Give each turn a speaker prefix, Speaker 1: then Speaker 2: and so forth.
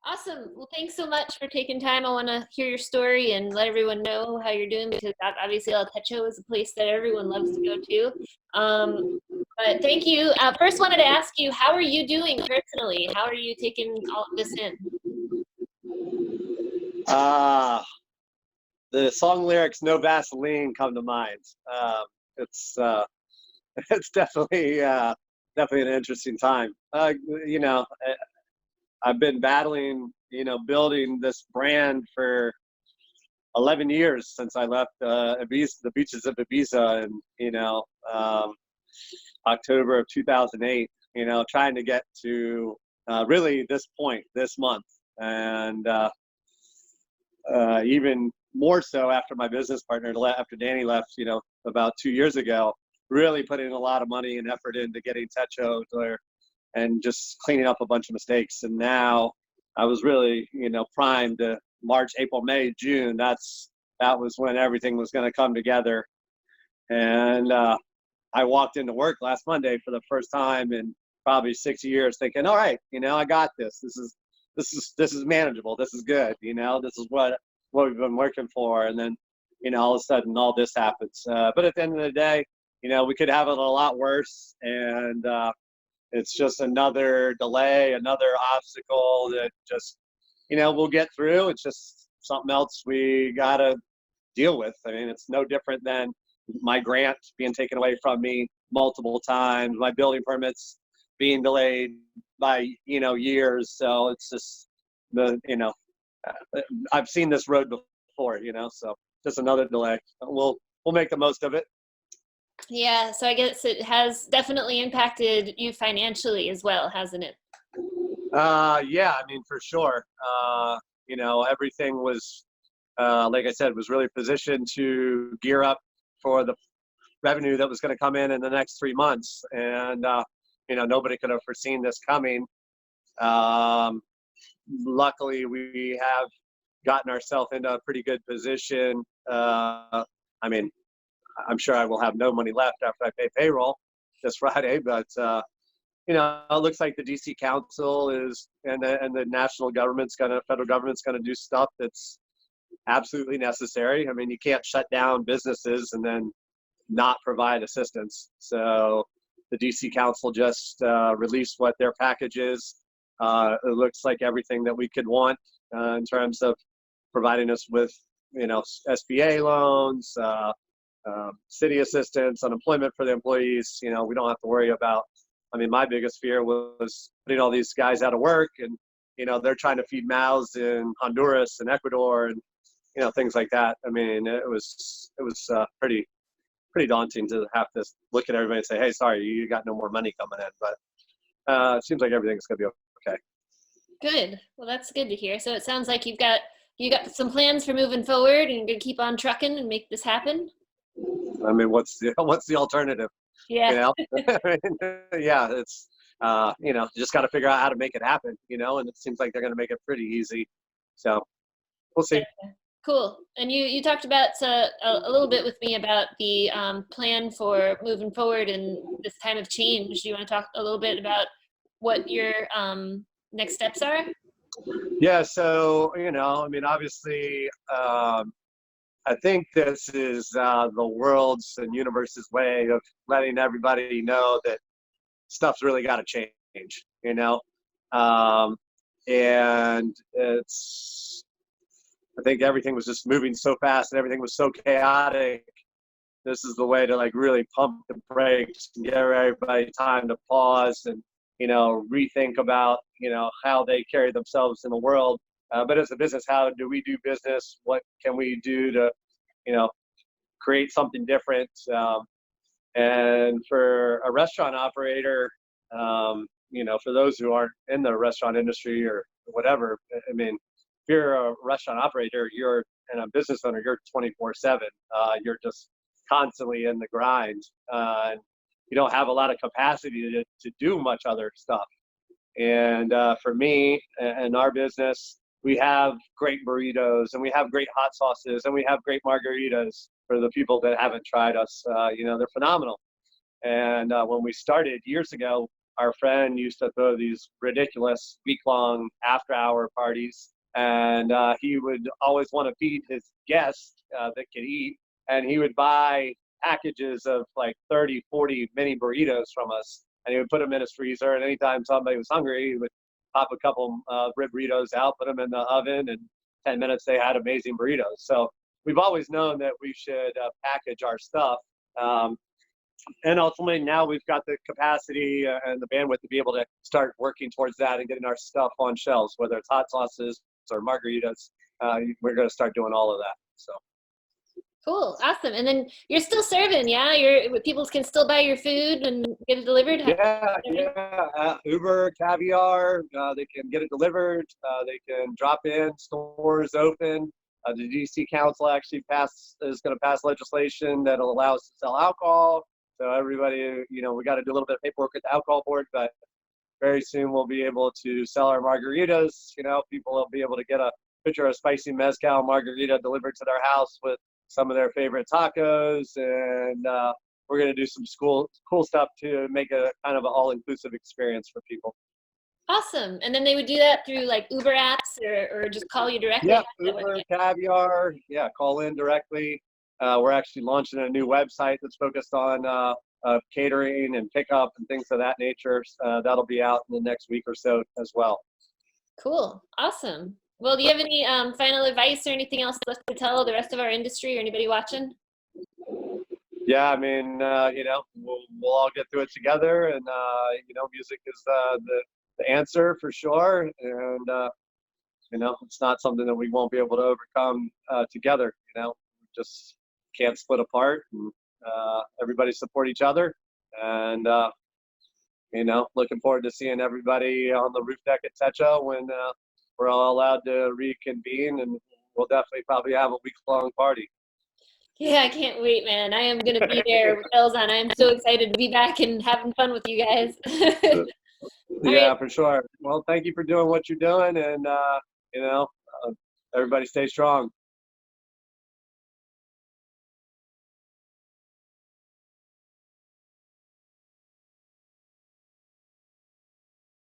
Speaker 1: Awesome. Well, thanks so much for taking time. I want to hear your story and let everyone know how you're doing because obviously El Techo is a place that everyone loves to go to. But thank you. First, wanted to ask you, how are you doing personally? How are you taking all of this in?
Speaker 2: Uh, the song lyrics "No Vaseline" come to mind. It's it's definitely an interesting time. You know, I've been battling, building this brand for 11 years since I left Ibiza, the beaches of Ibiza, and um, October of 2008. Trying to get to really this point this month, and even more so after my business partner after Danny left, about 2 years ago, really putting a lot of money and effort into getting Techo there and just cleaning up a bunch of mistakes. And now I was really, primed to March, April, May, June. That was when everything was going to come together. And I walked into work last Monday for the first time in probably 6 years, thinking, all right, I got this. This is manageable. This is good. This is what we've been working for. And then, all of a sudden, all this happens. But at the end of the day, we could have it a lot worse. And it's just another delay, another obstacle that just, we'll get through. It's just something else we got to deal with. I mean, it's no different than my grant being taken away from me multiple times, my building permits being delayed by, years. So it's just I've seen this road before, so just another delay. We'll make the most of it.
Speaker 1: Yeah, so I guess it has definitely impacted you financially as well, hasn't it?
Speaker 2: Yeah, I mean, for sure. Everything was, like I said, was really positioned to gear up for the revenue that was going to come in the next 3 months. And, nobody could have foreseen this coming. Luckily, we have gotten ourselves into a pretty good position. I mean, I'm sure I will have no money left after I pay payroll this Friday, but it looks like the DC Council is and the federal government's gonna do stuff that's absolutely necessary. I mean, you can't shut down businesses and then not provide assistance. So the DC Council just released what their package is. It looks like everything that we could want in terms of providing us with, SBA loans, city assistance, unemployment for the employees. We don't have to worry about. I mean, my biggest fear was putting all these guys out of work, and they're trying to feed mouths in Honduras and Ecuador, and things like that. I mean, it was pretty daunting to have to look at everybody and say, "Hey, sorry, you got no more money coming in." But it seems like everything's gonna be okay.
Speaker 1: Good. Well, that's good to hear. So it sounds like you got some plans for moving forward, and you're gonna keep on trucking and make this happen.
Speaker 2: I mean, what's the alternative?
Speaker 1: Yeah.
Speaker 2: Yeah, it's you just got to figure out how to make it happen. And it seems like they're going to make it pretty easy. So we'll see.
Speaker 1: Yeah. Cool. And you talked about a little bit with me about the plan for moving forward and this time of change. Do you want to talk a little bit about what your next steps are?
Speaker 2: Yeah. So I mean, obviously, I think this is the world's and universe's way of letting everybody know that stuff's really got to change. And I think everything was just moving so fast and everything was so chaotic. This is the way to really pump the brakes and give everybody time to pause and rethink about how they carry themselves in the world. But as a business, how do we do business? What can we do to create something different? And for a restaurant operator, for those who aren't in the restaurant industry or whatever, I mean, if you're a restaurant operator, and a business owner, you're 24/7. You're just constantly in the grind. And you don't have a lot of capacity to do much other stuff. And for me and our business, we have great burritos and we have great hot sauces and we have great margaritas. For the people that haven't tried us, they're phenomenal. And when we started years ago, our friend used to throw these ridiculous week-long after-hour parties, and he would always want to feed his guests that could eat, and he would buy packages of like 30, 40 mini burritos from us, and he would put them in his freezer, and anytime somebody was hungry, he would pop a couple rib burritos out, put them in the oven, and 10 minutes they had amazing burritos. So we've always known that we should package our stuff. And ultimately now we've got the capacity and the bandwidth to be able to start working towards that and getting our stuff on shelves, whether it's hot sauces or margaritas. We're going to start doing all of that. So.
Speaker 1: Cool, awesome. And then you're still serving, yeah? People can still buy your food and get it delivered?
Speaker 2: Yeah. Uber, Caviar, they can get it delivered. They can drop in, stores open. The DC Council actually is going to pass legislation that'll allow us to sell alcohol. So everybody, we got to do a little bit of paperwork with the alcohol board, but very soon we'll be able to sell our margaritas. People will be able to get a picture of spicy mezcal margarita delivered to their house with some of their favorite tacos, and we're going to do some cool stuff to make a kind of an all-inclusive experience for people.
Speaker 1: Awesome. And then they would do that through like Uber apps or just call you directly?
Speaker 2: Yeah, Uber, Caviar, call in directly. We're actually launching a new website that's focused on catering and pickup and things of that nature. That'll be out in the next week or so as well.
Speaker 1: Cool. Awesome. Well, do you have any final advice or anything else left to tell the rest of our industry or anybody watching?
Speaker 2: Yeah, I mean, we'll all get through it together, and music is the answer for sure, and it's not something that we won't be able to overcome together. Just can't split apart, and everybody support each other, and looking forward to seeing everybody on the roof deck at Techo when we're all allowed to reconvene, and we'll definitely probably have a week-long party.
Speaker 1: Yeah, I can't wait, man. I am going to be there with bells on. I am so excited to be back and having fun with you guys.
Speaker 2: Yeah, right. For sure. Well, thank you for doing what you're doing, and everybody stay strong.